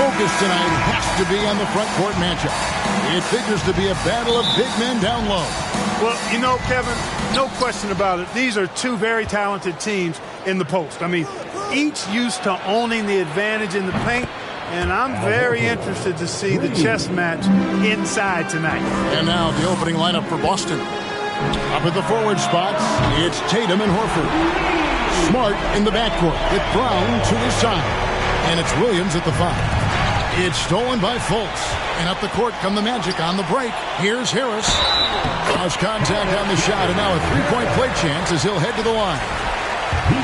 focus tonight has to be on the front court matchup. It figures to be a battle of big men down low. Well, you know, Kevin, no question about it. These are two very talented teams in the post. I mean, each used to owning the advantage in the paint, and I'm very interested to see the chess match inside tonight. And now the opening lineup for Boston. Up at the forward spots, it's Tatum and Horford. Smart in the backcourt with Brown to his side. And it's Williams at the 5. It's stolen by Fultz. And up the court come the Magic on the break. Here's Harris. Lost contact on the shot, and now a three-point play chance as he'll head to the line.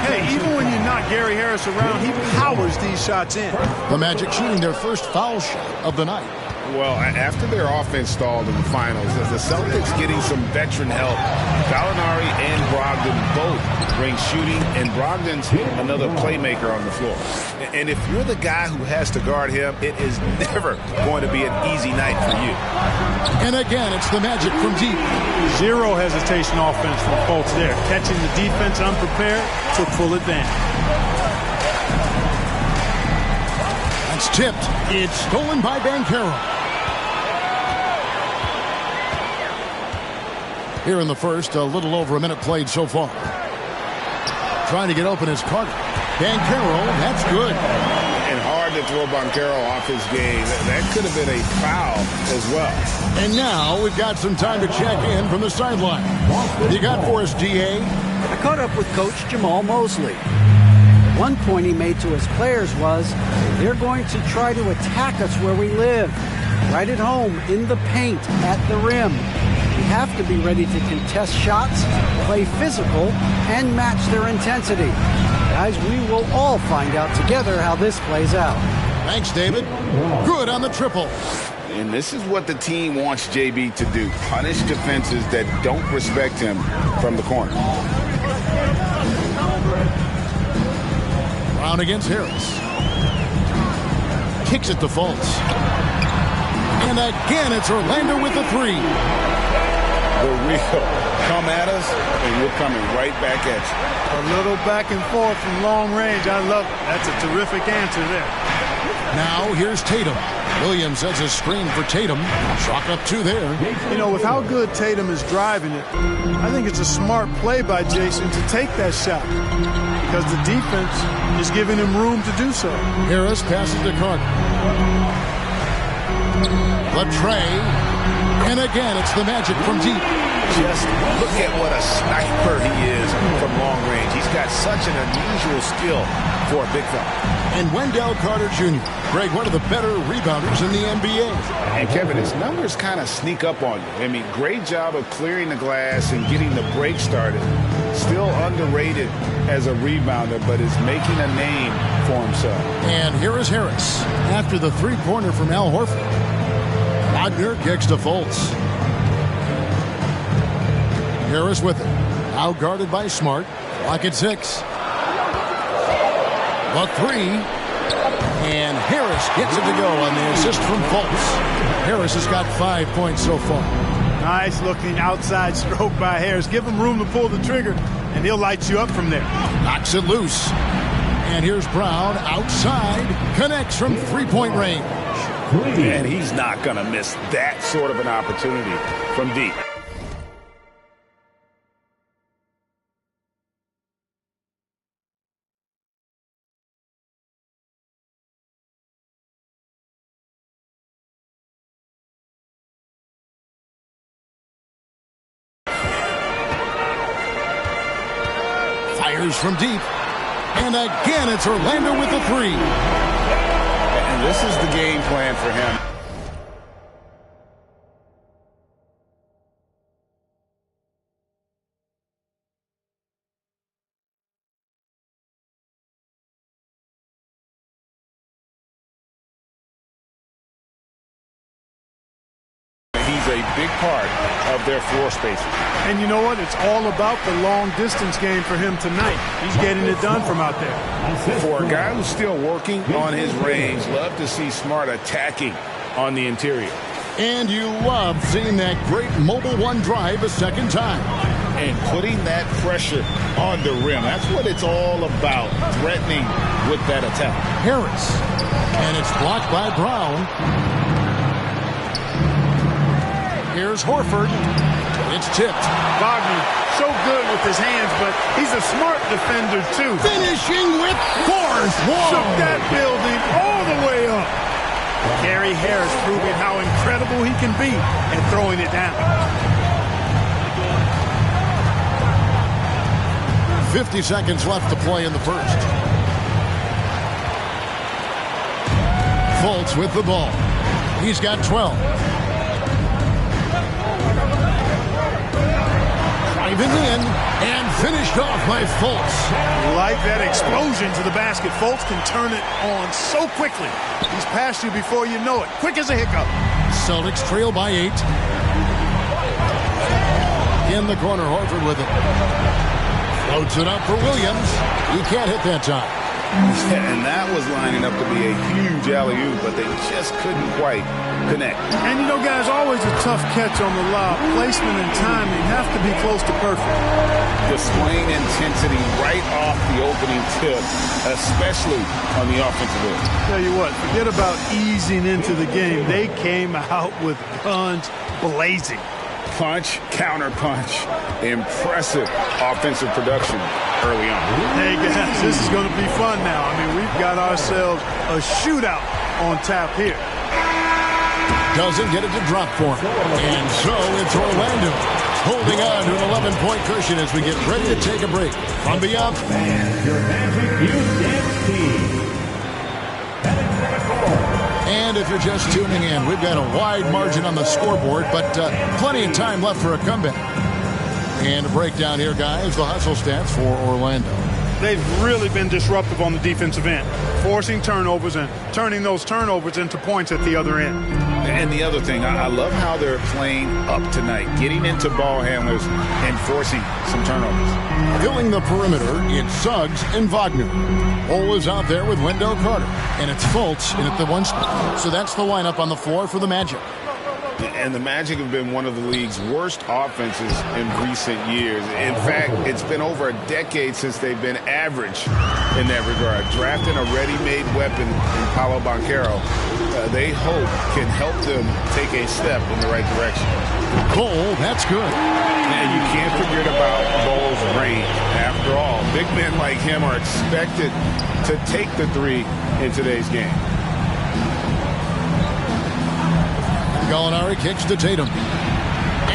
Hey, even when you're not Gary Harris around, he powers these shots in. The Magic shooting their first foul shot of the night. Well, after their offense stalled in the finals, as the Celtics getting some veteran help, Gallinari and Brogdon both bring shooting, and Brogdon's another playmaker on the floor. And if you're the guy who has to guard him, it is never going to be an easy night for you. And again, it's the Magic from deep. Zero hesitation offense from Fultz there. Catching the defense unprepared, took full advantage. That's tipped. It's stolen by Banchero. Here in the first, a little over a minute played so far. Trying to get open is Carter. Banchero, that's good. And hard to throw Banchero off his game. That could have been a foul as well. And now we've got some time to check in from the sideline. You got for us, DA? I caught up with Coach Jamal Mosley. One point he made to his players was, they're going to try to attack us where we live, right at home, in the paint, at the rim. We have to be ready to contest shots, play physical, and match their intensity. Guys, we will all find out together how this plays out. Thanks, David. Good on the triple. And this is what the team wants JB to do. Punish defenses that don't respect him from the corner. Brown against Harris. Kicks it to Fultz. And again, it's Orlando with the 3. The real come at us, and we're coming right back at you. A little back and forth from long range. I love it. That's a terrific answer there. Now here's Tatum. Williams has a screen for Tatum. Chalk up 2 there. You know, with how good Tatum is driving it, I think it's a smart play by Jason to take that shot because the defense is giving him room to do so. Harris passes to Carter. Latrey. And again, it's the Magic from deep. Just look at what a sniper he is from long range. He's got such an unusual skill for a big fella. And Wendell Carter Jr., Greg, one of the better rebounders in the NBA. And Kevin, his numbers kind of sneak up on you. I mean, great job of clearing the glass and getting the break started. Still underrated as a rebounder, but is making a name for himself. And here is Harris after the three-pointer from Al Horford. Wagner kicks to Fultz. Harris with it. Out guarded by Smart. Clock at 6. The 3. And Harris gets it to go on the assist from Fultz. Harris has got 5 points so far. Nice looking outside stroke by Harris. Give him room to pull the trigger, and he'll light you up from there. Knocks it loose. And here's Brown outside. Connects from three-point range. And he's not going to miss that sort of an opportunity from deep. Fires from deep. And again, it's Orlando with the 3. And this is the game plan for him. He's a big part of their floor spacing. And you know what? It's all about the long distance game for him tonight. He's getting it done from out there. For a guy who's still working on his range, love to see Smart attacking on the interior. And you love seeing that great Mobile One drive a second time. And putting that pressure on the rim. That's what it's all about, threatening with that attack. Harris. And it's blocked by Brown. Here's Horford. It's tipped. Wagner, so good with his hands, but he's a smart defender, too. Finishing with force. Shook that building all the way up. Gary Harris proving how incredible he can be and throwing it down. 50 seconds left to play in the first. Fultz with the ball. He's got 12. Driving in and finished off by Fultz. Like that explosion to the basket. Fultz can turn it on so quickly. He's past you before you know it. Quick as a hiccup. Celtics trail by 8. In the corner, Horford with it. Floats it up for Williams. He can't hit that time. And that was lining up to be a huge alley-oop, but they just couldn't quite connect. And you know, guys, always a tough catch on the lob. Placement and timing have to be close to perfect. Displaying intensity right off the opening tip, especially on the offensive end. Tell you what, forget about easing into the game. They came out with guns blazing. Punch, counter punch. Impressive offensive production early on. Hey, guys, this is going to be fun now. I mean, we've got ourselves a shootout on tap here. Doesn't get it to drop for him. And so it's Orlando holding on to an 11-point cushion as we get ready to take a break. From beyond. Your Magic U-Dance team. And if you're just tuning in, we've got a wide margin on the scoreboard, but plenty of time left for a comeback. And a breakdown here, guys, the hustle stats for Orlando. They've really been disruptive on the defensive end, forcing turnovers and turning those turnovers into points at the other end. And the other thing, I love how they're playing up tonight, getting into ball handlers and forcing some turnovers. Filling the perimeter, it's Suggs and Wagner. Ole is out there with Wendell Carter. And it's Fultz in at the 1 spot. So that's the lineup on the floor for the Magic. And the Magic have been one of the league's worst offenses in recent years. In fact, it's been over a decade since they've been average in that regard. Drafting a ready-made weapon in Paolo Banchero, they hope can help them take a step in the right direction. Cole, that's good. And you can't forget about Bole's range. After all, big men like him are expected to take the three in today's game. Gallinari kicks to Tatum.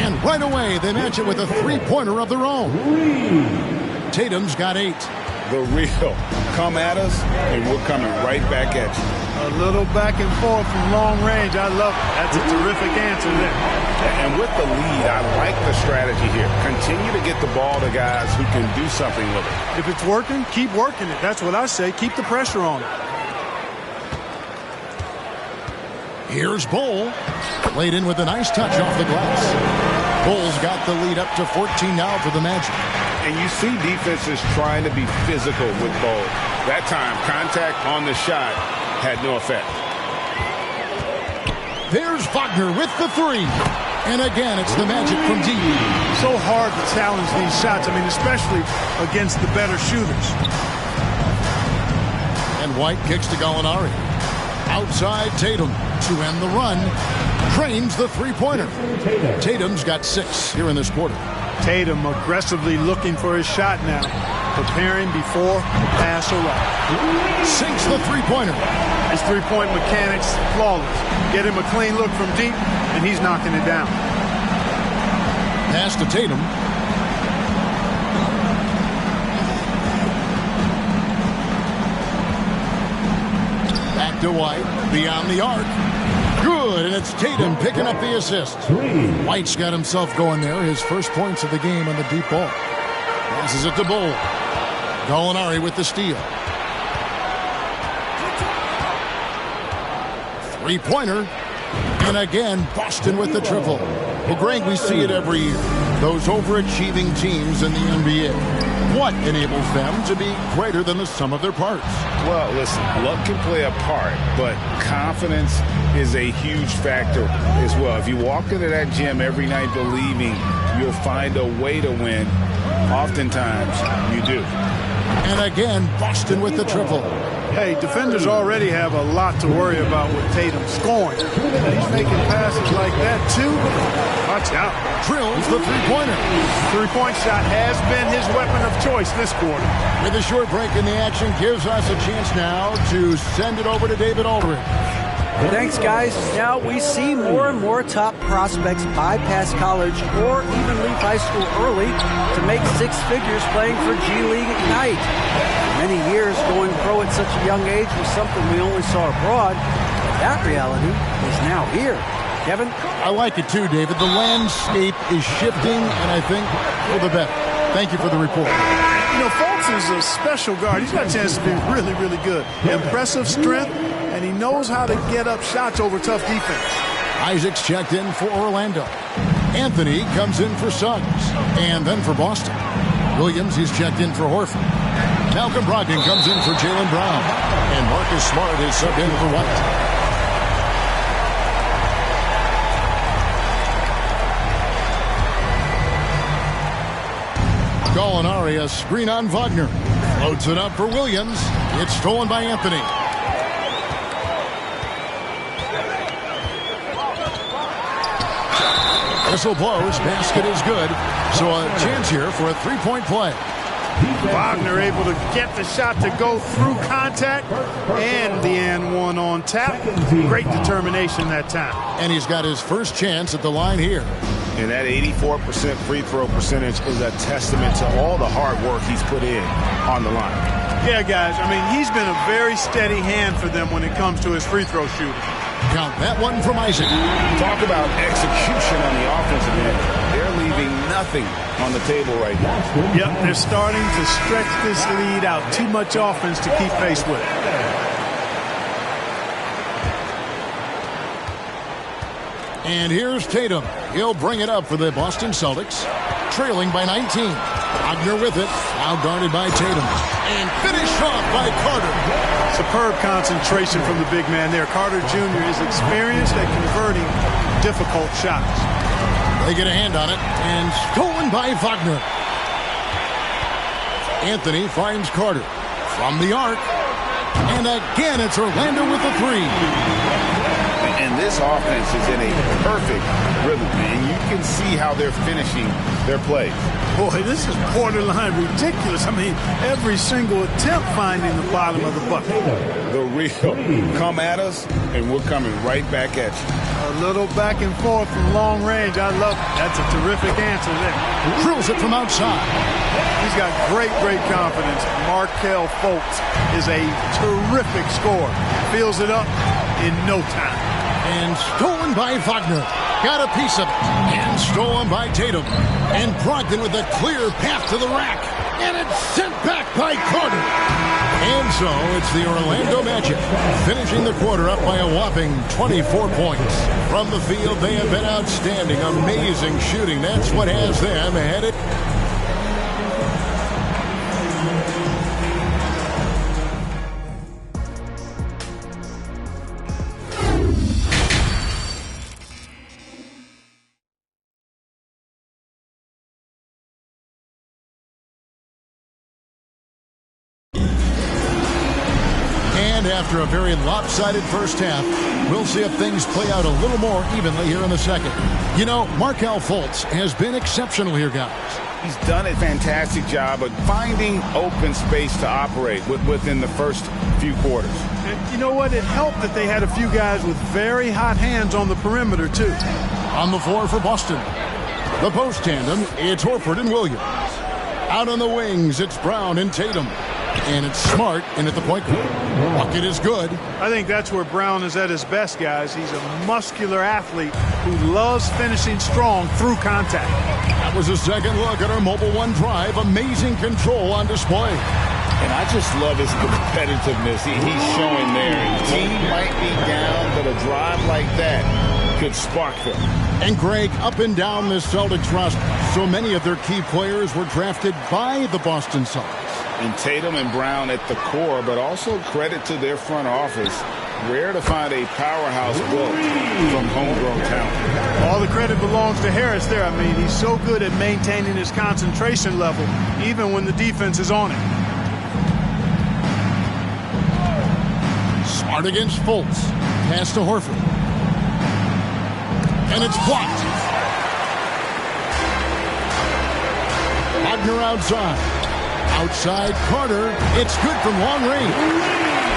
And right away, they match it with a three-pointer of their own. Tatum's got 8. The real. Come at us, and we're coming right back at you. A little back and forth from long range. I love it. That's a terrific answer there. And with the lead, I like the strategy here. Continue to get the ball to guys who can do something with it. If it's working, keep working it. That's what I say. Keep the pressure on it. Here's Bol. Laid in with a nice touch off the glass. Bol's got the lead up to 14 now for the Magic. And you see defenses trying to be physical with Bol. That time, contact on the shot had no effect. There's Wagner with the 3. And again, it's the Magic from deep. So hard to challenge these shots. I mean, especially against the better shooters. And White kicks to Gallinari. Outside Tatum to end the run. Drains the three-pointer. Tatum's got 6 here in this quarter. Tatum aggressively looking for his shot now. Preparing before the pass arrives. Sinks the three-pointer. His three-point mechanics flawless. Get him a clean look from deep, and he's knocking it down. Pass to Tatum. Back to White. Beyond the arc. Good, and it's Tatum picking up the assist. White's got himself going there. His first points of the game on the deep ball. Passes it to Bol. Gallinari with the steal. Three-pointer. And again, Boston with the triple. Well, Greg, we see it every year. those overachieving teams in the NBA? What enables them to be greater than the sum of their parts? Well, listen, luck can play a part, but confidence is a huge factor as well. If you walk into that gym every night believing you'll find a way to win, oftentimes you do. And again, Boston with the triple. Hey, defenders already have a lot to worry about with Tatum scoring. And he's making passes like that, too. Watch out. Drills the three-pointer. Three-point shot has been his weapon of choice this quarter. With a short break in the action, gives us a chance now to send it over to David Aldridge. Thanks, guys. Now we see more and more top prospects bypass college or even leave high school early to make six figures playing for G League Ignite. For many years, going pro at such a young age was something we only saw abroad. But that reality is now here. Kevin? I like it too, David. The landscape is shifting, and I think for the better. Thank you for the report. You know, Fultz is a special guard. He's got a chance to be really, really good. Impressive strength, and he knows how to get up shots over tough defense. Isaac's checked in for Orlando. Anthony comes in for Suggs, and then for Boston. Williams, he's checked in for Horford. Malcolm Brogdon comes in for Jaylen Brown, and Marcus Smart is subbed in for White. Gallinari, a screen on Wagner. Floats it up for Williams. It's stolen by Anthony. Whistle blows. Basket is good. So a chance here for a three-point play. Wagner able to get the shot to go through contact and the and one on tap. Great determination that time. And he's got his first chance at the line here. And that 84% free throw percentage is a testament to all the hard work he's put in on the line. Yeah, guys, I mean, he's been a very steady hand for them when it comes to his free throw shooting. Count that one from Isaac. Talk about execution on the offensive end. They're leaving nothing on the table right now. Yep, they're starting to stretch this lead out. Too much offense to keep pace with. And here's Tatum. He'll bring it up for the Boston Celtics. Trailing by 19. Wagner with it. Now guarded by Tatum. And finished off by Carter. Superb concentration from the big man there. Carter Jr. is experienced at converting difficult shots. They get a hand on it. And stolen by Wagner. Anthony finds Carter. From the arc. And again, it's Orlando with the three. And this offense is in a perfect rhythm, and you can see how they're finishing their plays. Boy, this is borderline ridiculous. I mean, every single attempt finding the bottom of the bucket. The real come at us, and we're coming right back at you. A little back and forth from long range. I love it. That's a terrific answer there. Drills it from outside. He's got great confidence. Markelle Fultz is a terrific scorer. Fills it up in no time. And stolen by Wagner. Got a piece of it. And stolen by Tatum. And Brogdon with a clear path to the rack. And it's sent back by Carter. And so it's the Orlando Magic finishing the quarter up by a whopping 24 points. From the field, they have been outstanding. Amazing shooting. That's what has them headed. After a very lopsided first half, we'll see if things play out a little more evenly here in the second. You know, Markelle Fultz has been exceptional here, guys. He's done a fantastic job of finding open space to operate within the first few quarters. And you know what? It helped that they had a few guys with very hot hands on the perimeter, too. On the floor for Boston. The post tandem, it's Horford and Williams. Out on the wings, it's Brown and Tatum. And it's Smart in at the point guard. Bucket is good. I think that's where Brown is at his best, guys. He's a muscular athlete who loves finishing strong through contact. That was a second look at our Mobile One drive. Amazing control on display. And I just love his competitiveness he's showing there. And the team might be down, but a drive like that could spark them. And Greg, up and down this Celtics roster, so many of their key players were drafted by the Boston Celtics. And Tatum and Brown at the core, but also credit to their front office. Rare to find a powerhouse built from homegrown talent. All the credit belongs to Harris there. I mean, he's so good at maintaining his concentration level, even when the defense is on him. Smart against Fultz. Pass to Horford. And it's blocked. Wagner outside. Outside Carter. It's good from long range.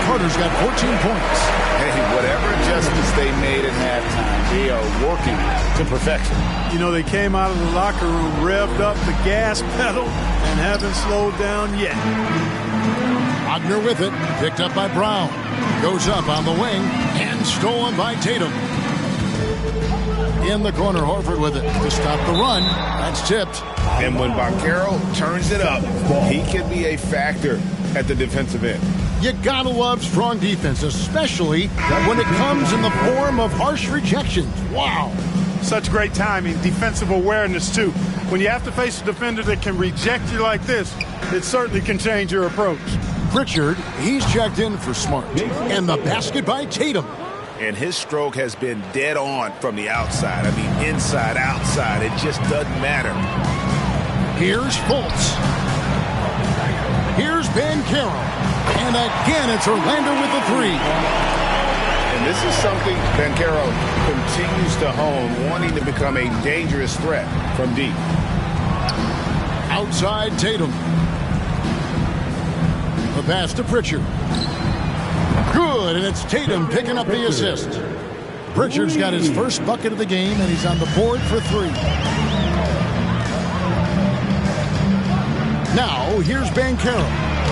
Carter's got 14 points. Hey, whatever adjustments they made at halftime, they are working to perfection. You know, they came out of the locker room, revved up the gas pedal, and haven't slowed down yet. Wagner with it. Picked up by Brown. Goes up on the wing and stolen by Tatum. In the corner, Horford with it to stop the run. That's tipped. And when Banchero turns it up, he can be a factor at the defensive end. You gotta love strong defense, especially when it comes in the form of harsh rejections. Wow. Such great timing, defensive awareness, too. When you have to face a defender that can reject you like this, it certainly can change your approach. Pritchard, he's checked in for Smart. And the basket by Tatum. And his stroke has been dead on from the outside. I mean, inside, outside. It just doesn't matter. Here's Fultz. Here's Banchero. And again, it's Orlando with the three. And this is something Banchero continues to hone, wanting to become a dangerous threat from deep. Outside Tatum. The pass to Pritchard. Good, and it's Tatum picking up the assist. Pritchard's got his first bucket of the game, and he's on the board for three. Now, here's Banchero,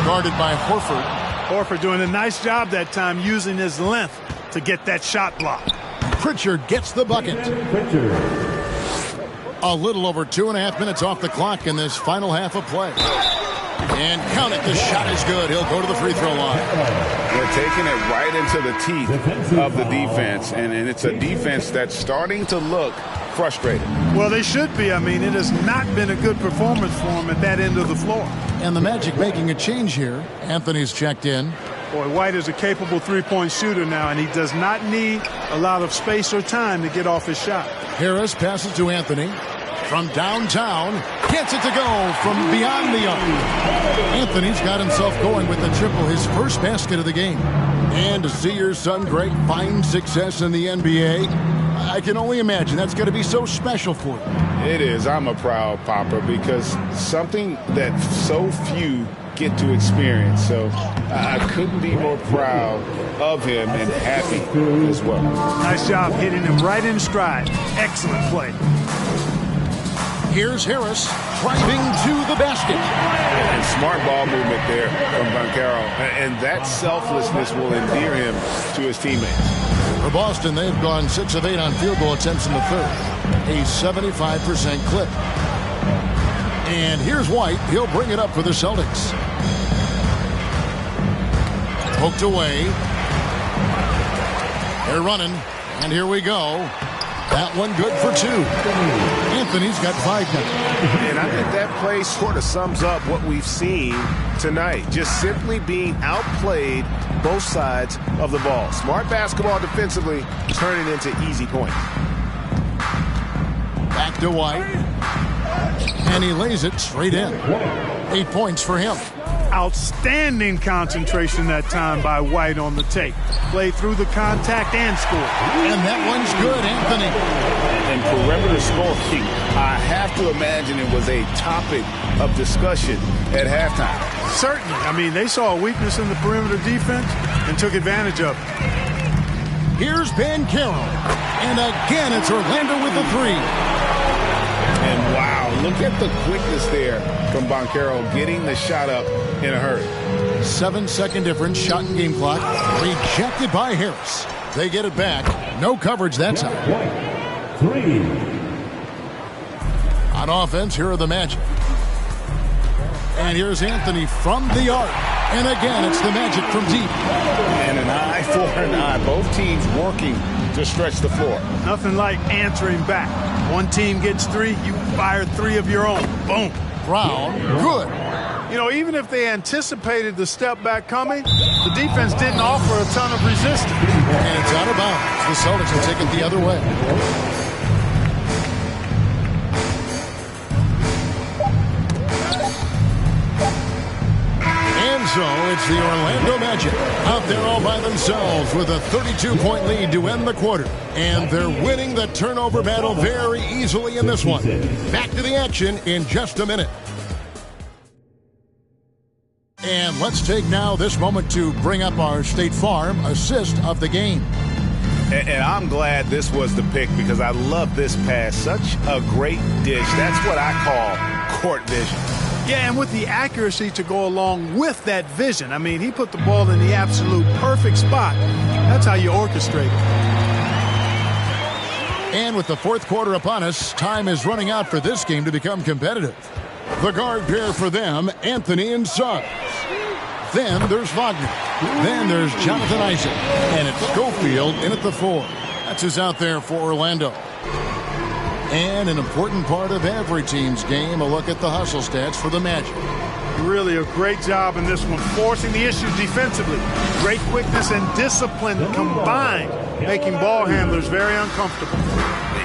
guarded by Horford. Horford doing a nice job that time using his length to get that shot blocked. Pritchard gets the bucket. A little over 2.5 minutes off the clock in this final half of play. And count it, the shot is good. He'll go to the free throw line. They're taking it right into the teeth of the defense, and it's a defense that's starting to look frustrated. Well, they should be. I mean, it has not been a good performance for them at that end of the floor. And the Magic making a change here. Anthony's checked in. Boy, White is a capable three-point shooter now, and he does not need a lot of space or time to get off his shot. Harris passes to Anthony. From downtown, gets it to go from beyond the arc. Anthony's got himself going with the triple, his first basket of the game. And to see your son Greg find success in the NBA, I can only imagine that's going to be so special for him. It is. I'm a proud papa because something that so few get to experience. So I couldn't be more proud of him and happy as well. Nice job hitting him right in stride. Excellent play. Here's Harris driving to the basket. And smart ball movement there from Banchero. And that selflessness will endear him to his teammates. For Boston, they've gone 6 of 8 on field goal attempts in the third. A 75% clip. And here's White. He'll bring it up for the Celtics. Poked away. They're running. And here we go. That one good for 2. Anthony's got 5 now. And I think that play sort of sums up what we've seen tonight. Just simply being outplayed both sides of the ball. Smart basketball defensively, turning into easy points. Back to White. And he lays it straight in. 8 points for him. Outstanding concentration that time by White on the take. Played through the contact and scored. And that one's good, Anthony. And perimeter scoring, I have to imagine it was a topic of discussion at halftime. Certainly. I mean, they saw a weakness in the perimeter defense and took advantage of it. Here's Banchero. And again, it's Orlando with the 3. And wow, look at the quickness there from Banchero getting the shot up in a hurry. 7-second difference, shot and game clock. Rejected by Harris. They get it back. No coverage that time. 3. On offense, here are the Magic. And here's Anthony from the arc. And again, it's the Magic from deep. And an eye for an eye. Both teams working to stretch the floor. Nothing like answering back. One team gets 3, you fire 3 of your own. Boom. Brown, good. You know, even if they anticipated the step back coming, the defense didn't offer a ton of resistance. And it's out of bounds. The Celtics will take it the other way. And so it's the Orlando Magic out there all by themselves with a 32-point lead to end the quarter. And they're winning the turnover battle very easily in this one. Back to the action in just a minute. And let's take now this moment to bring up our State Farm assist of the game. And I'm glad this was the pick because I love this pass. Such a great dish. That's what I call court vision. Yeah, and with the accuracy to go along with that vision. I mean, he put the ball in the absolute perfect spot. That's how you orchestrate it. And with the fourth quarter upon us, time is running out for this game to become competitive. The guard pair for them, Anthony and Suggs. Then there's Wagner. Then there's Jonathan Isaac. And it's Schofield in at the 4. That's who's out there for Orlando. And an important part of every team's game, a look at the hustle stats for the Magic. Really a great job in this one, forcing the issues defensively. Great quickness and discipline combined, making ball handlers very uncomfortable.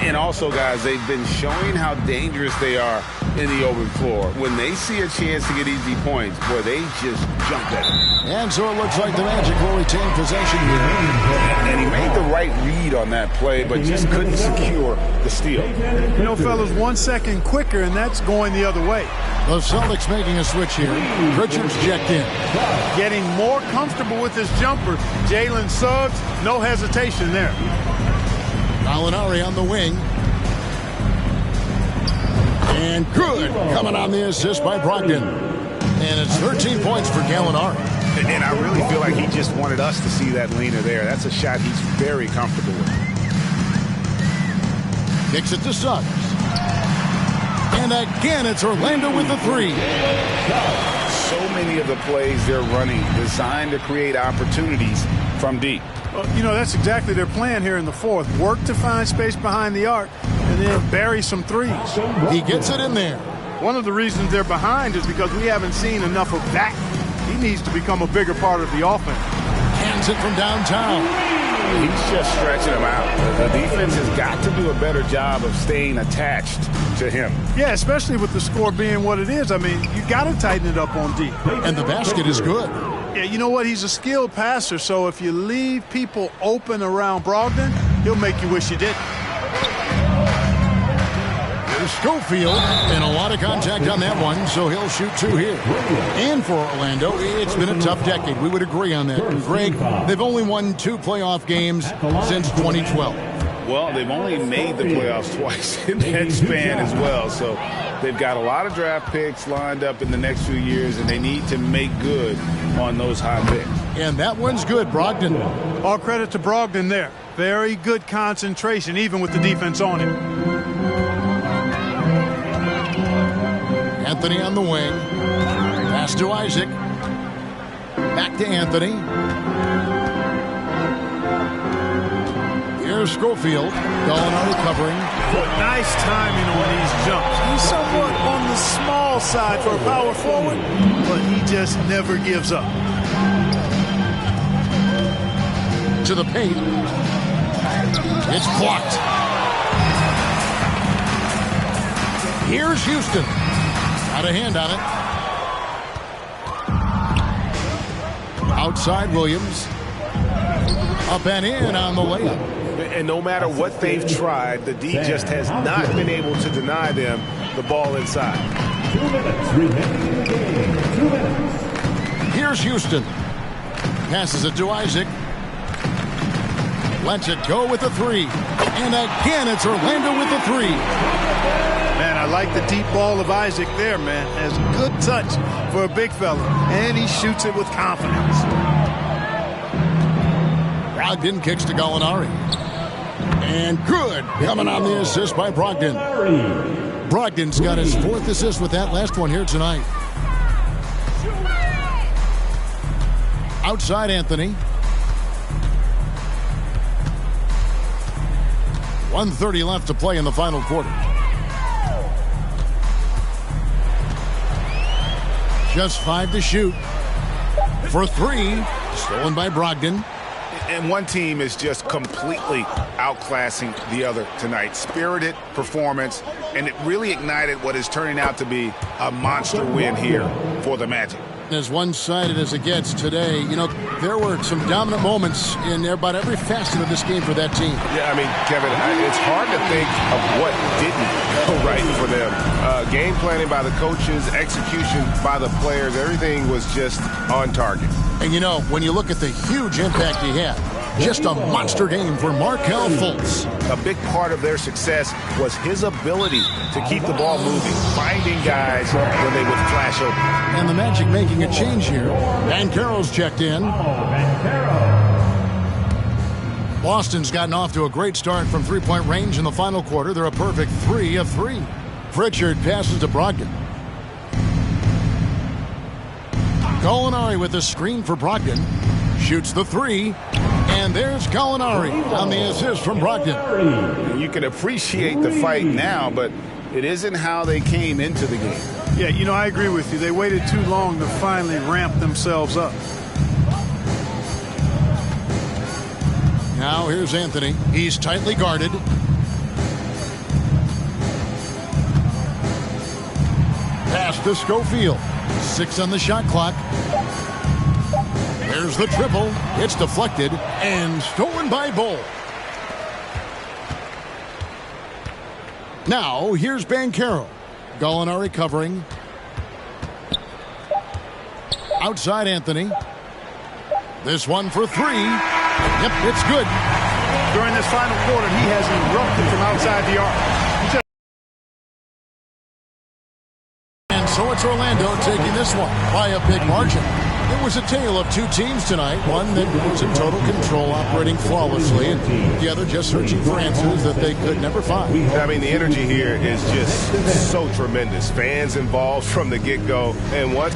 And also, guys, they've been showing how dangerous they are in the open floor. When they see a chance to get easy points, boy, they just jump at it. And so it looks like the Magic will retain possession here. And he made the right read on that play, but just couldn't secure the steal. You know, fellas, 1 second quicker, and that's going the other way. The Celtics making a switch here. Richards checked in. Getting more comfortable with his jumper. Jalen Suggs, no hesitation there. Gallinari on the wing. And good. Coming on the assist by Brogdon. And it's 13 points for Gallinari. And I really feel like he just wanted us to see that leaner there. That's a shot he's very comfortable with. Kicks it to Suggs. And again, it's Orlando with the 3. So many of the plays they're running designed to create opportunities from deep. Well, you know, that's exactly their plan here in the fourth. Work to find space behind the arc and then bury some threes. He gets it in there. One of the reasons they're behind is because we haven't seen enough of that. He needs to become a bigger part of the offense. Hands it from downtown. He's just stretching him out. The defense has got to do a better job of staying attached to him. Yeah, especially with the score being what it is. I mean, you got to tighten it up on deep. And the basket is good. Yeah, you know what? He's a skilled passer, so if you leave people open around Brogdon, he'll make you wish you didn't. There's Schofield, and a lot of contact on that one, so he'll shoot 2 here. And for Orlando, it's been a tough decade. We would agree on that. Greg, they've only won 2 playoff games since 2012. Well, they've only made the playoffs twice in that span as well. So they've got a lot of draft picks lined up in the next few years, and they need to make good on those high picks. And that one's good, Brogdon. All credit to Brogdon there. Very good concentration, even with the defense on him. Anthony on the wing. Pass to Isaac. Back to Anthony. Here's Schofield. Gallinari covering. Nice timing on these jumps. He's somewhat on the small side for a power forward, but he just never gives up. To the paint. It's blocked. Here's Houston. Got a hand on it. Outside Williams. Up and in on the layup. And no matter what they've tried, the D just has not been able to deny them the ball inside. 2 minutes remaining in the game. 2 minutes. Here's Houston. Passes it to Isaac. Lets it go with the 3. And again, it's Orlando with the 3. Man, I like the deep ball of Isaac there, man. Has a good touch for a big fella. And he shoots it with confidence. Brogdon kicks to Gallinari. And good. Coming on the assist by Brogdon. Brogdon's got his 4th assist with that last one here tonight. Outside Anthony. 1:30 left to play in the final quarter. Just 5 to shoot. For 3. Stolen by Brogdon. And one team is just completely outclassing the other tonight. Spirited performance, and it really ignited what is turning out to be a monster win here for the Magic. As one-sided as it gets today, you know, there were some dominant moments in about every facet of this game for that team. Yeah, I mean, Kevin, it's hard to think of what didn't go right for them. Game planning by the coaches, execution by the players, everything was just on target. And, you know, when you look at the huge impact he had, just a monster game for Markelle Fultz. A big part of their success was his ability to keep the ball moving, finding guys when they would flash open. And the Magic making a change here. Banchero's checked in. Boston's gotten off to a great start from three-point range in the final quarter. They're a perfect 3 of 3. Pritchard passes to Brogdon. Gallinari with a screen for Brogdon. Shoots the 3. And there's Gallinari on the assist from Brogdon. You can appreciate the fight now, but it isn't how they came into the game. Yeah, you know, I agree with you. They waited too long to finally ramp themselves up. Now here's Anthony. He's tightly guarded. Pass to Schofield. 6 on the shot clock. There's the triple. It's deflected and stolen by Bol. Now here's Banchero. Gallinari covering. Outside Anthony. This one for 3. Yep, it's good. During this final quarter, he has erupted from outside the arc. And so it's Orlando taking this one by a big margin. It was a tale of two teams tonight. One that was in total control, operating flawlessly, and the other just searching for answers that they could never find. I mean, the energy here is just so tremendous. Fans involved from the get-go. And once